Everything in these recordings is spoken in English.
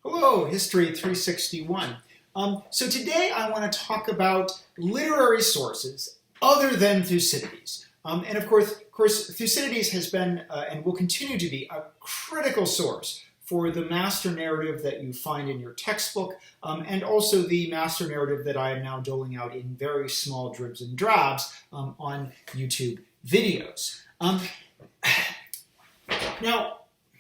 Hello, History 361. So today I want to talk about literary sources other than Thucydides. And of course, Thucydides has been and will continue to be a critical source for the master narrative that you find in your textbook, and also the master narrative that I am now doling out in very small dribs and drabs on YouTube videos. Now,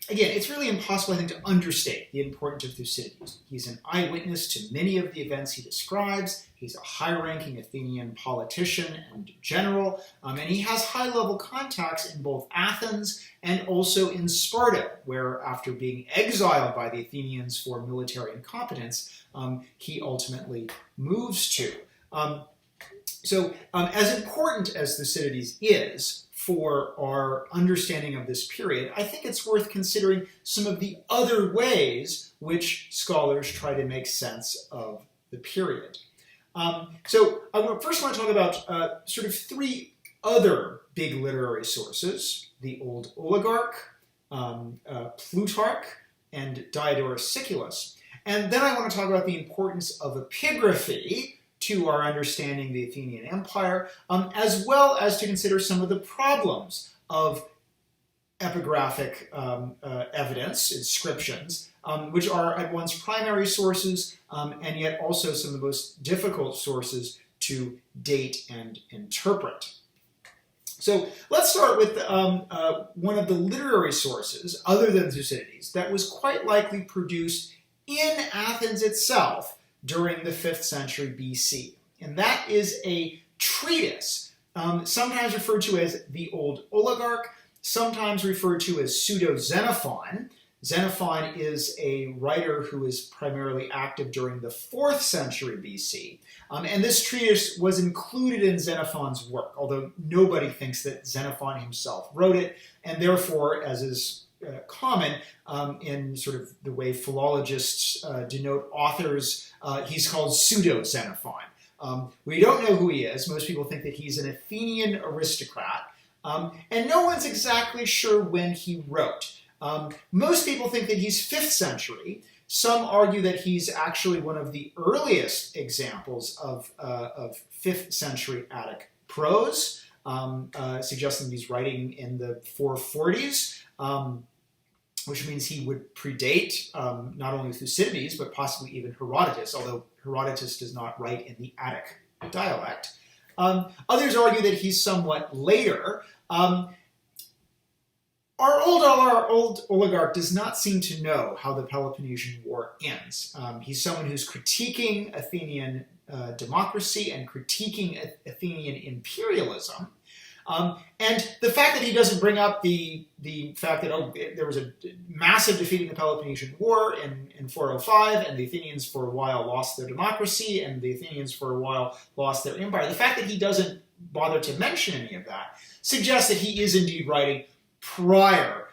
again, it's really impossible, I think, to understate the importance of Thucydides. He's an eyewitness to many of the events he describes. He's a high-ranking Athenian politician and general, and he has high-level contacts in both Athens and also in Sparta, where after being exiled by the Athenians for military incompetence, he ultimately moves to. As important as Thucydides is for our understanding of this period, I think it's worth considering some of the other ways which scholars try to make sense of the period. So I first want to talk about sort of three other big literary sources: the Old Oligarch, Plutarch, and Diodorus Siculus. And then I want to talk about the importance of epigraphy to our understanding the Athenian Empire, as well as to consider some of the problems of epigraphic evidence, inscriptions, which are at once primary sources and yet also some of the most difficult sources to date and interpret. So let's start with one of the literary sources, other than Thucydides, that was quite likely produced in Athens itself during the 5th century BC. And that is a treatise, sometimes referred to as the Old Oligarch, sometimes referred to as Pseudo-Xenophon. Xenophon is a writer who is primarily active during the 4th century BC. And this treatise was included in Xenophon's work, although nobody thinks that Xenophon himself wrote it, and therefore, as is common in sort of the way philologists denote authors, he's called Pseudo-Xenophon. We don't know who he is. Most people think that he's an Athenian aristocrat, and no one's exactly sure when he wrote. Most people think that he's 5th century. Some argue that he's actually one of the earliest examples of 5th century Attic prose, suggesting he's writing in the 440s. Which means he would predate not only Thucydides, but possibly even Herodotus, although Herodotus does not write in the Attic dialect. Others argue that he's somewhat later. Our old oligarch does not seem to know how the Peloponnesian War ends. He's someone who's critiquing Athenian democracy and critiquing Athenian imperialism. And the fact that he doesn't bring up the fact that there was a massive defeat in the Peloponnesian War in 405, and the Athenians for a while lost their democracy, and the Athenians for a while lost their empire. The fact that he doesn't bother to mention any of that suggests that he is indeed writing prior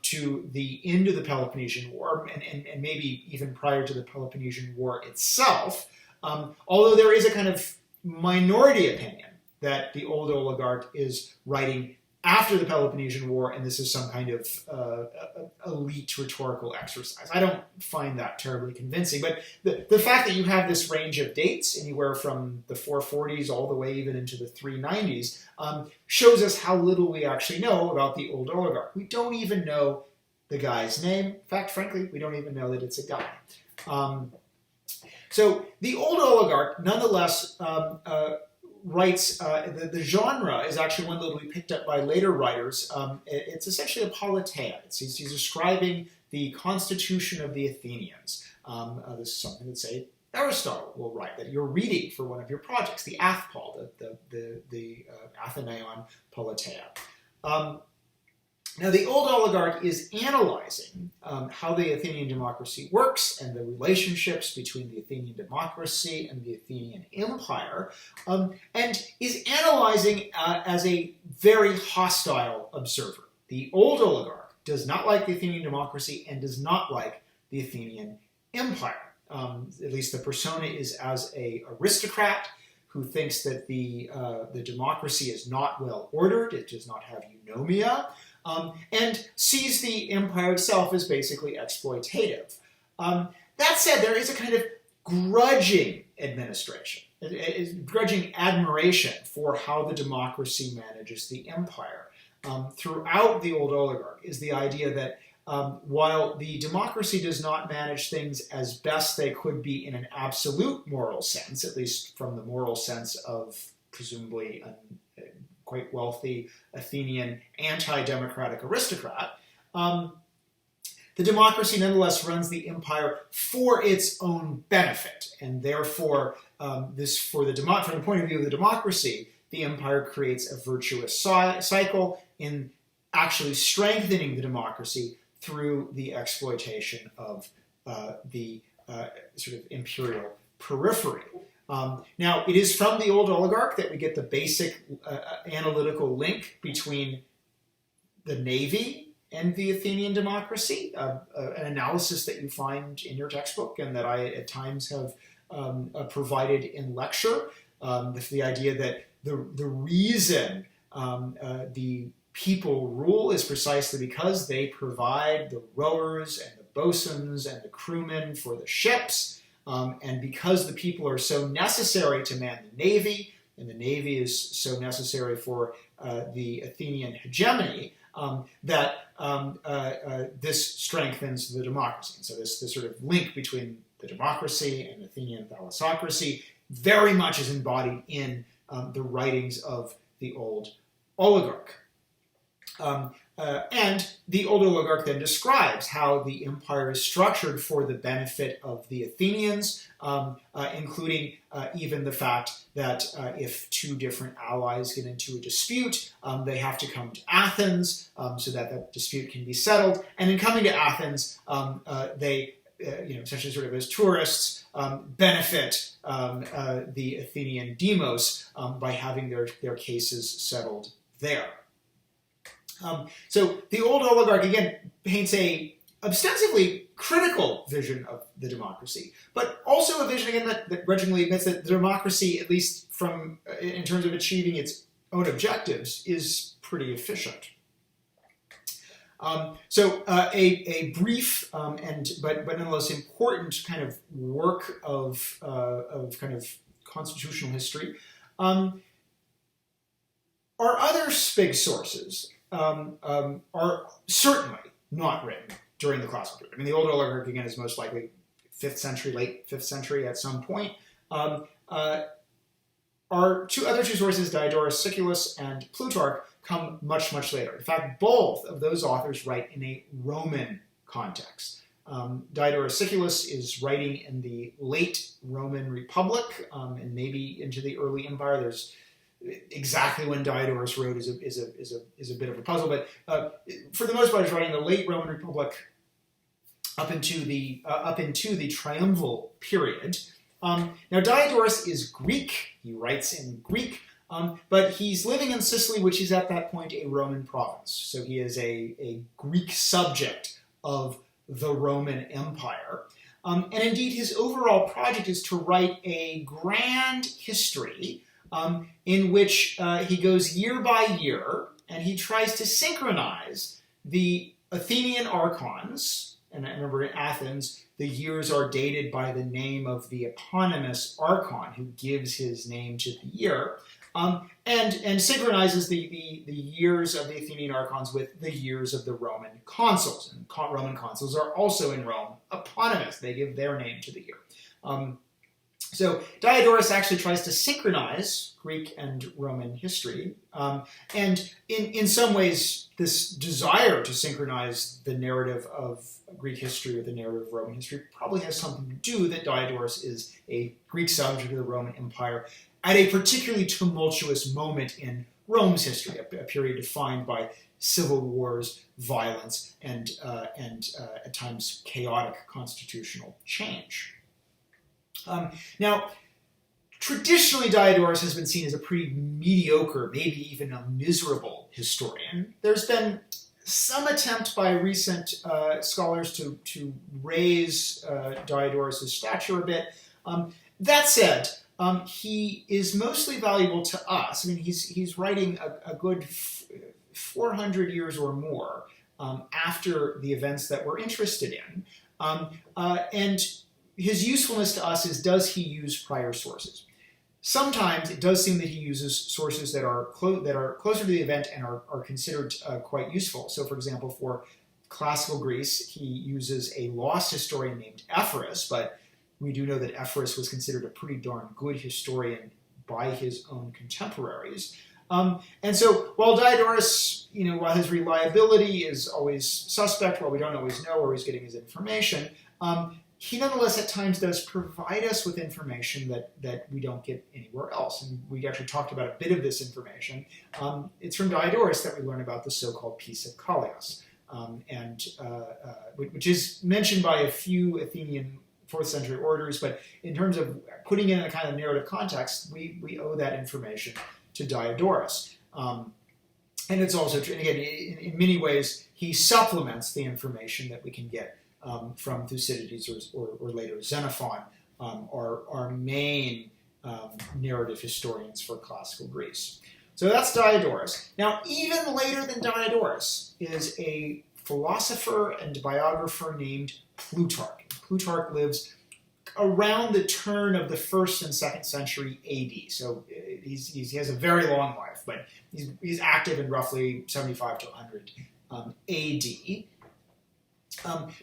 to the end of the Peloponnesian War, and maybe even prior to the Peloponnesian War itself, although there is a kind of minority opinion that the Old Oligarch is writing after the Peloponnesian War, and this is some kind of elite rhetorical exercise. I don't find that terribly convincing, but the fact that you have this range of dates, anywhere from the 440s all the way even into the 390s, shows us how little we actually know about the Old Oligarch. We don't even know the guy's name. In fact, frankly, we don't even know that it's a guy. So the Old Oligarch, nonetheless, writes, the genre is actually one that will be picked up by later writers. It's essentially a politeia. He's describing the constitution of the Athenians. This is something that, say, Aristotle will write, that you're reading for one of your projects, the Athpol, the Athenaeon politeia. Now, the Old Oligarch is analyzing how the Athenian democracy works and the relationships between the Athenian democracy and the Athenian Empire, and is analyzing as a very hostile observer. The Old Oligarch does not like the Athenian democracy and does not like the Athenian Empire. At least the persona is as an aristocrat who thinks that the democracy is not well ordered, it does not have eunomia, and sees the empire itself as basically exploitative. That said, there is a kind of grudging administration, grudging admiration for how the democracy manages the empire. Throughout the Old Oligarch is the idea that while the democracy does not manage things as best they could be in an absolute moral sense, at least from the moral sense of presumably a quite wealthy Athenian anti-democratic aristocrat, the democracy nonetheless runs the empire for its own benefit, and therefore, from the point of view of the democracy, the empire creates a virtuous cycle in actually strengthening the democracy through the exploitation of the sort of imperial periphery. Now, it is from the Old Oligarch that we get the basic analytical link between the navy and the Athenian democracy, an analysis that you find in your textbook and that I at times have provided in lecture. The idea that the reason the people rule is precisely because they provide the rowers and the bosuns and the crewmen for the ships, and because the people are so necessary to man the navy, and the navy is so necessary for the Athenian hegemony, that this strengthens the democracy. And so this sort of link between the democracy and Athenian thalassocracy very much is embodied in the writings of the Old Oligarch. And the Old Oligarch then describes how the empire is structured for the benefit of the Athenians, including even the fact that if two different allies get into a dispute, they have to come to Athens so that that dispute can be settled. And in coming to Athens, they, essentially sort of as tourists, benefit the Athenian demos by having their cases settled there. So the Old Oligarch, again, paints a ostensibly critical vision of the democracy, but also a vision, again, that grudgingly admits that the democracy, at least in terms of achieving its own objectives, is pretty efficient. So a brief but nonetheless important kind of work of kind of constitutional history are other big sources. Are certainly not written during the classical period. I mean, the Old Oligarch, again, is most likely 5th century, late 5th century at some point. Our other two sources, Diodorus Siculus and Plutarch, come much, much later. In fact, both of those authors write in a Roman context. Diodorus Siculus is writing in the late Roman Republic and maybe into the early Empire. There's exactly when Diodorus wrote is a bit of a puzzle, but for the most part, he's writing the late Roman Republic up into the triumviral period. Now, Diodorus is Greek; he writes in Greek, but he's living in Sicily, which is at that point a Roman province. So he is a Greek subject of the Roman Empire. And indeed, his overall project is to write a grand history in which he goes year by year, and he tries to synchronize the Athenian archons. And I remember in Athens, the years are dated by the name of the eponymous archon who gives his name to the year, and synchronizes the years of the Athenian archons with the years of the Roman consuls. And Roman consuls are also in Rome eponymous. They give their name to the year. So Diodorus actually tries to synchronize Greek and Roman history. And in some ways, this desire to synchronize the narrative of Greek history with the narrative of Roman history probably has something to do that Diodorus is a Greek subject of the Roman Empire at a particularly tumultuous moment in Rome's history, a period defined by civil wars, violence, and at times chaotic constitutional change. Now, traditionally, Diodorus has been seen as a pretty mediocre, maybe even a miserable historian. There's been some attempt by recent scholars to raise Diodorus' stature a bit. That said, he is mostly valuable to us. I mean, he's writing a good 400 years or more after the events that we're interested in. And his usefulness to us is, does he use prior sources? Sometimes it does seem that he uses sources that are closer to the event and are considered quite useful. So, for example, for classical Greece, he uses a lost historian named Ephorus, but we do know that Ephorus was considered a pretty darn good historian by his own contemporaries. And so, while Diodorus, while his reliability is always suspect, while we don't always know where he's getting his information, he nonetheless at times does provide us with information that we don't get anywhere else. And we actually talked about a bit of this information. It's from Diodorus that we learn about the so-called Peace of Callias, which is mentioned by a few Athenian 4th century orators, but in terms of putting it in a kind of narrative context, we owe that information to Diodorus. And it's also true, and again, in many ways, he supplements the information that we can get from Thucydides or later Xenophon, our main narrative historians for classical Greece. So that's Diodorus. Now, even later than Diodorus is a philosopher and biographer named Plutarch. Plutarch lives around the turn of the 1st and 2nd century AD. So he has a very long life, but he's active in roughly 75 to 100 AD.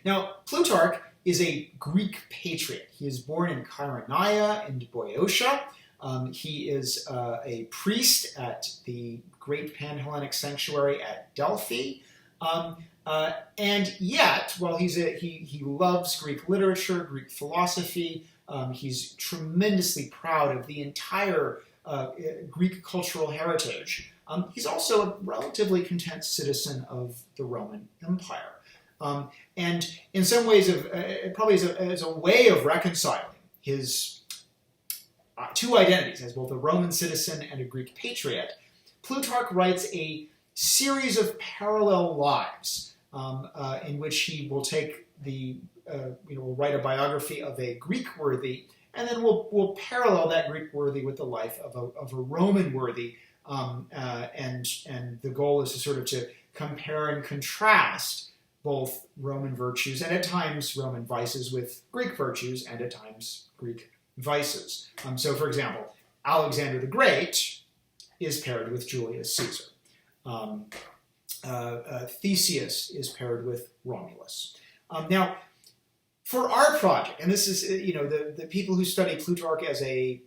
Now, Plutarch is a Greek patriot. He is born in Chaeronea in Boeotia. He is a priest at the great Panhellenic sanctuary at Delphi. And yet, while he loves Greek literature, Greek philosophy, he's tremendously proud of the entire Greek cultural heritage. He's also a relatively content citizen of the Roman Empire. And in some ways, probably as a way of reconciling his two identities, as both a Roman citizen and a Greek patriot, Plutarch writes a series of parallel lives in which he will take will write a biography of a Greek worthy, and then we'll parallel that Greek worthy with the life of a Roman worthy, and the goal is to sort of to compare and contrast both Roman virtues and at times Roman vices with Greek virtues and at times Greek vices. So, for example, Alexander the Great is paired with Julius Caesar. Theseus is paired with Romulus. Now, for our project, and this is, the people who study Plutarch as a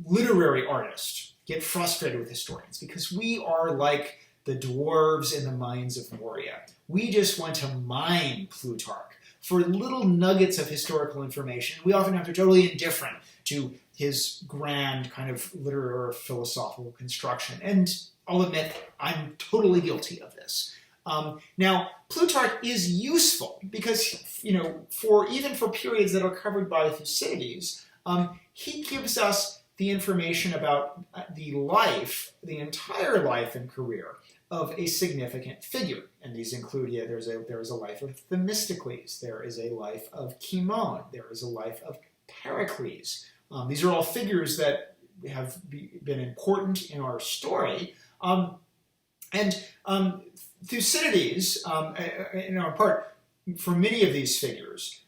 literary artist get frustrated with historians because we are like the dwarves in the mines of Moria. We just want to mine Plutarch for little nuggets of historical information. We often have to be totally indifferent to his grand kind of literary or philosophical construction. And I'll admit, I'm totally guilty of this. Now, Plutarch is useful because, even for periods that are covered by Thucydides, he gives us the information about the entire life and career of a significant figure. And these include, there is a life of Themistocles, there is a life of Cimon, there is a life of Pericles. These are all figures that have been important in our story. And Thucydides, in our part, for many of these figures,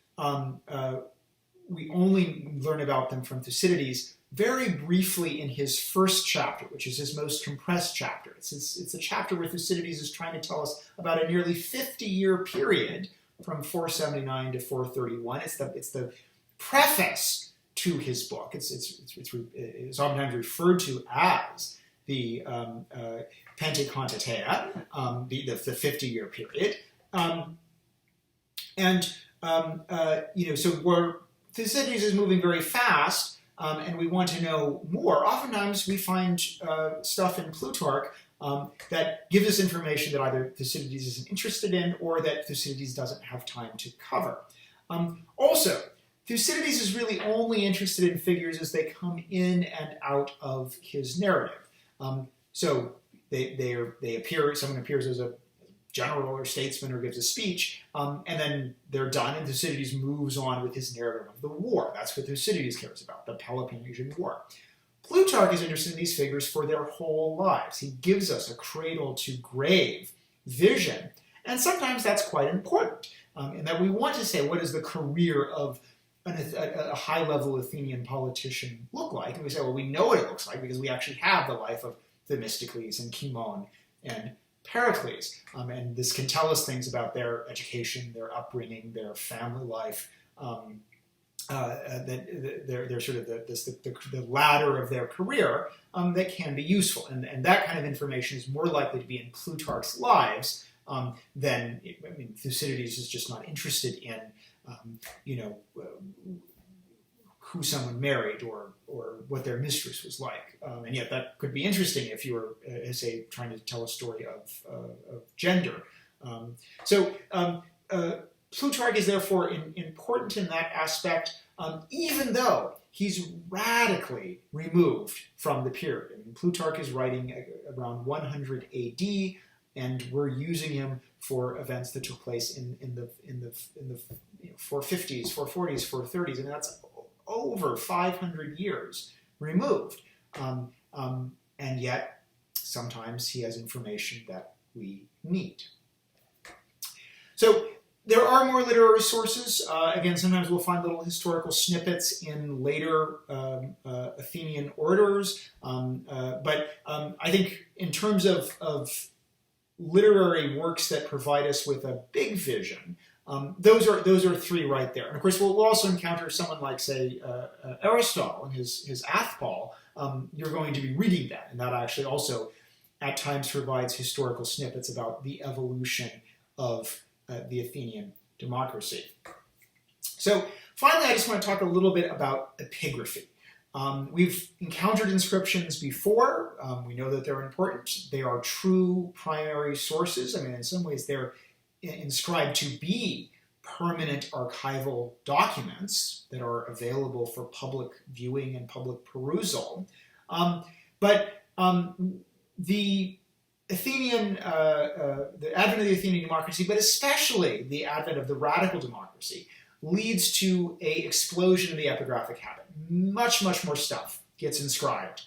we only learn about them from Thucydides very briefly in his first chapter, which is his most compressed chapter. It's a chapter where Thucydides is trying to tell us about a nearly 50-year period from 479 to 431. It's the preface to his book. It's oftentimes referred to as the Pentacontatea, the 50-year period. So where Thucydides is moving very fast, and we want to know more, oftentimes we find stuff in Plutarch that gives us information that either Thucydides isn't interested in or that Thucydides doesn't have time to cover. Also, Thucydides is really only interested in figures as they come in and out of his narrative. So they appear, someone appears as a general or statesman or gives a speech, and then they're done, and Thucydides moves on with his narrative of the war. That's what Thucydides cares about, the Peloponnesian War. Plutarch is interested in these figures for their whole lives. He gives us a cradle-to-grave vision, and sometimes that's quite important. and that we want to say, what does the career of a high-level Athenian politician look like? And we say, well, we know what it looks like because we actually have the life of Themistocles and Cimon and Pericles. And this can tell us things about their education, their upbringing, their family life, that they're sort of the ladder of their career that can be useful. And that kind of information is more likely to be in Plutarch's lives than, I mean, Thucydides is just not interested in, who someone married or what their mistress was like. And yet that could be interesting if you were, say, trying to tell a story of gender. Plutarch is therefore important in that aspect, even though he's radically removed from the period. I mean, Plutarch is writing around 100 AD, and we're using him for events that took place in the 450s, 440s, 430s, and that's over 500 years removed. And yet, sometimes he has information that we need. So there are more literary sources. Again, sometimes we'll find little historical snippets in later Athenian orators. But I think in terms of literary works that provide us with a big vision, those are three right there. And of course, we'll also encounter someone like, say, Aristotle and his Athpal. You're going to be reading that, and that actually also at times provides historical snippets about the evolution of the Athenian democracy. So finally, I just want to talk a little bit about epigraphy. We've encountered inscriptions before. We know that they're important. They are true primary sources. I mean, in some ways, they're inscribed to be permanent archival documents that are available for public viewing and public perusal. But the Athenian, the advent of the Athenian democracy, but especially the advent of the radical democracy, leads to an explosion of the epigraphic habit. Much, much more stuff gets inscribed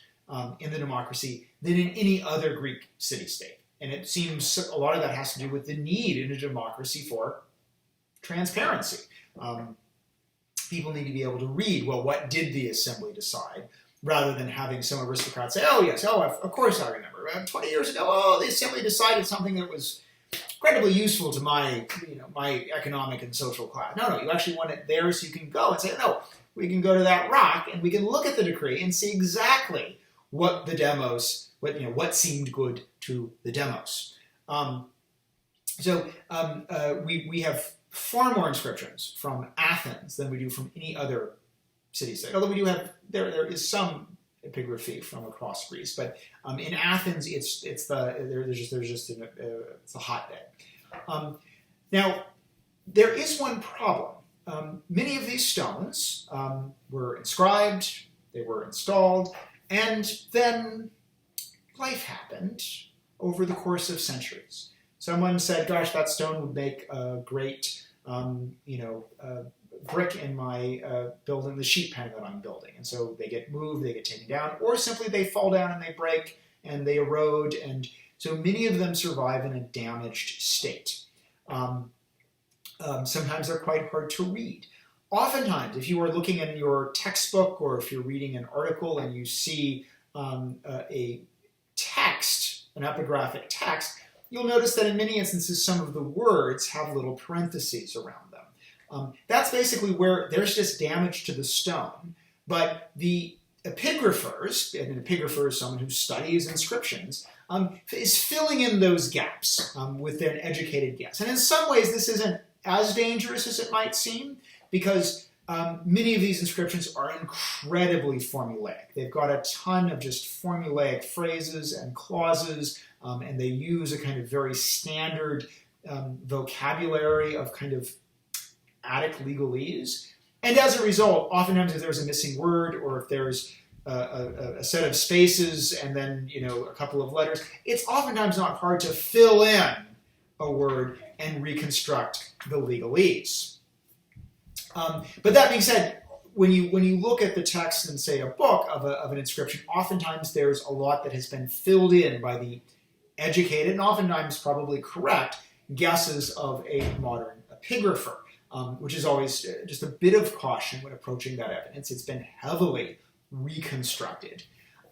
in the democracy than in any other Greek city-state. And it seems a lot of that has to do with the need in a democracy for transparency. People need to be able to read, well, what did the assembly decide? Rather than having some aristocrat say, oh, yes, of course I remember. 20 years ago, the assembly decided something that was incredibly useful to my economic and social class. No, you actually want it there so you can go and say, no, we can go to that rock and we can look at the decree and see exactly what the demos, what seemed good to the demos. We have far more inscriptions from Athens than we do from any other city-state. Although we do have, there is some epigraphy from across Greece, but in Athens, it's a hotbed. Now, there is one problem. Many of these stones were inscribed, they were installed, and then life happened over the course of centuries. Someone said, gosh, that stone would make a great, brick in my building, the sheep pen that I'm building. And so they get moved, they get taken down, or simply they fall down and they break and they erode. And so many of them survive in a damaged state. Sometimes they're quite hard to read. Oftentimes, if you are looking in your textbook or if you're reading an article and you see a text, an epigraphic text, you'll notice that in many instances some of the words have little parentheses around them. That's basically where there's just damage to the stone, but the epigraphers, and an epigrapher is someone who studies inscriptions, is filling in those gaps with an educated guess. And in some ways this isn't as dangerous as it might seem, because many of these inscriptions are incredibly formulaic. They've got a ton of just formulaic phrases and clauses, and they use a kind of very standard vocabulary of kind of Attic legalese. And as a result, oftentimes if there's a missing word or if there's a set of spaces and then a couple of letters, it's oftentimes not hard to fill in a word and reconstruct the legalese. But that being said, when you look at the text in, say, a book of an inscription, oftentimes there's a lot that has been filled in by the educated and oftentimes probably correct guesses of a modern epigrapher, which is always just a bit of caution when approaching that evidence. It's been heavily reconstructed.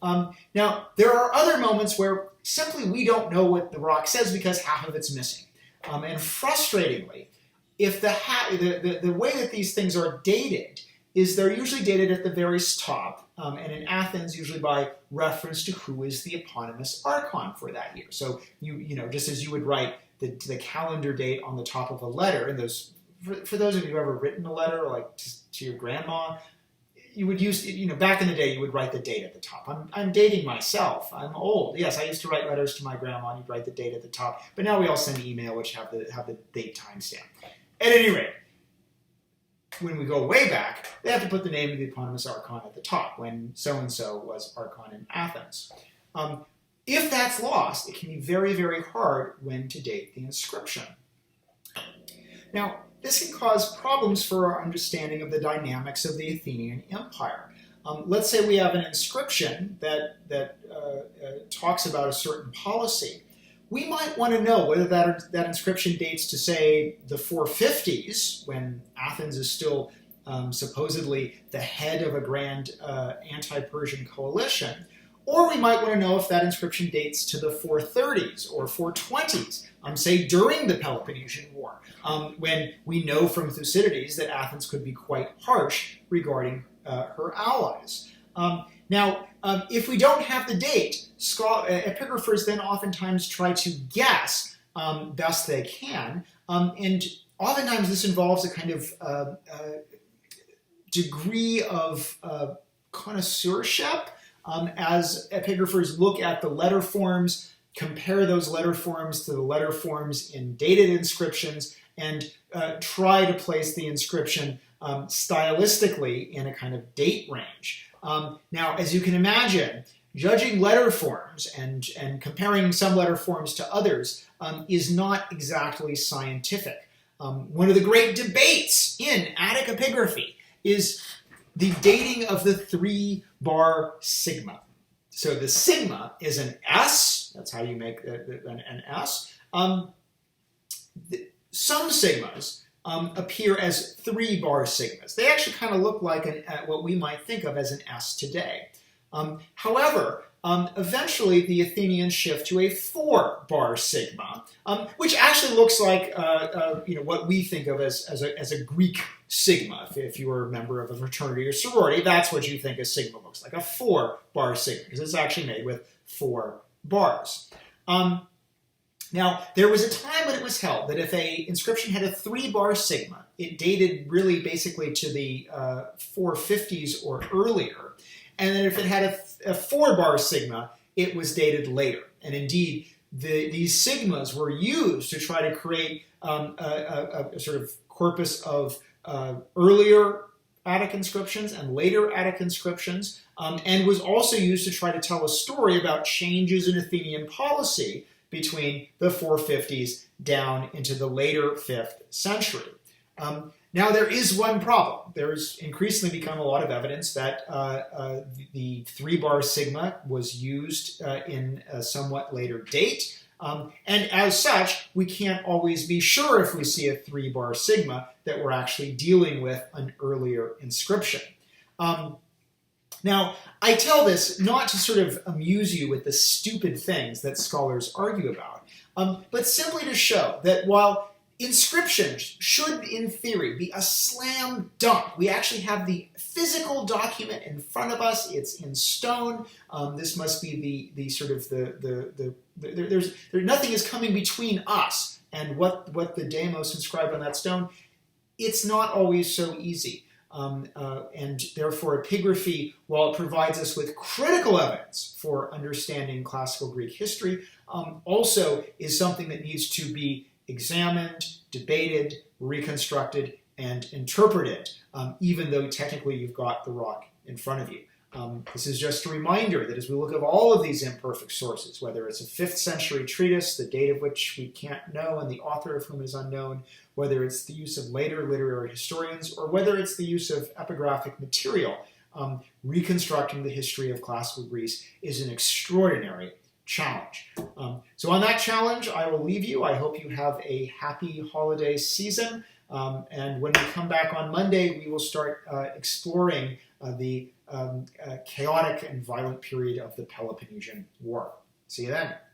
Now, there are other moments where simply we don't know what the rock says because half of it's missing. And frustratingly, if the way that these things are dated is they're usually dated at the very top, and in Athens, usually by reference to who is the eponymous archon for that year. So you know, just as you would write the calendar date on the top of a letter, and those for those of you who have ever written a letter, like to your grandma, you would use, you know, back in the day, you would write the date at the top. I'm dating myself. I'm old. Yes, I used to write letters to my grandma, and you'd write the date at the top. But now we all send email, which have the date timestamp. At any rate, when we go way back, they have to put the name of the eponymous archon at the top, when so-and-so was archon in Athens. If that's lost, it can be very, very hard when to date the inscription. Now, this can cause problems for our understanding of the dynamics of the Athenian Empire. Let's say we have an inscription that talks about a certain policy. We might want to know whether that inscription dates to, say, the 450s, when Athens is still supposedly the head of a grand anti-Persian coalition, or we might want to know if that inscription dates to the 430s or 420s, say during the Peloponnesian War, when we know from Thucydides that Athens could be quite harsh regarding her allies. Now, if we don't have the date, epigraphers then oftentimes try to guess best they can, and oftentimes this involves a kind of degree of connoisseurship, as epigraphers look at the letter forms, compare those letter forms to the letter forms in dated inscriptions, and try to place the inscription stylistically in a kind of date range. Now, as you can imagine, judging letter forms and comparing some letter forms to others is not exactly scientific. One of the great debates in Attic epigraphy is the dating of the 3-bar sigma. So the sigma is an S. That's how you make an S. Some sigmas appear as 3-bar sigmas. They actually kind of look like what we might think of as an S today. However, eventually the Athenians shift to a 4-bar sigma, which actually looks like what we think of as a Greek sigma. If you were a member of a fraternity or sorority, that's what you think a sigma looks like, a 4-bar sigma, because it's actually made with 4 bars. Now, there was a time when it was held that if an inscription had a 3-bar sigma, it dated really basically to the 450s or earlier, and then if it had a 4-bar sigma, it was dated later. And indeed, these sigmas were used to try to create a sort of corpus of earlier Attic inscriptions and later Attic inscriptions, and was also used to try to tell a story about changes in Athenian policy between the 450s down into the later 5th century. Now, there is one problem. There's increasingly become a lot of evidence that the 3-bar sigma was used in a somewhat later date. And as such, we can't always be sure if we see a 3-bar sigma that we're actually dealing with an earlier inscription. Now, I tell this not to sort of amuse you with the stupid things that scholars argue about, but simply to show that while inscriptions should, in theory, be a slam dunk, we actually have the physical document in front of us. It's in stone. This must be the sort of nothing is coming between us and what the demos inscribed on that stone. It's not always so easy. And therefore, epigraphy, while it provides us with critical evidence for understanding classical Greek history, also is something that needs to be examined, debated, reconstructed, and interpreted, even though technically you've got the rock in front of you. This is just a reminder that as we look at all of these imperfect sources, whether it's a 5th century treatise, the date of which we can't know and the author of whom is unknown, whether it's the use of later literary historians, or whether it's the use of epigraphic material, reconstructing the history of classical Greece is an extraordinary challenge. So on that challenge, I will leave you. I hope you have a happy holiday season. And when we come back on Monday, we will start exploring the chaotic and violent period of the Peloponnesian War. See you then.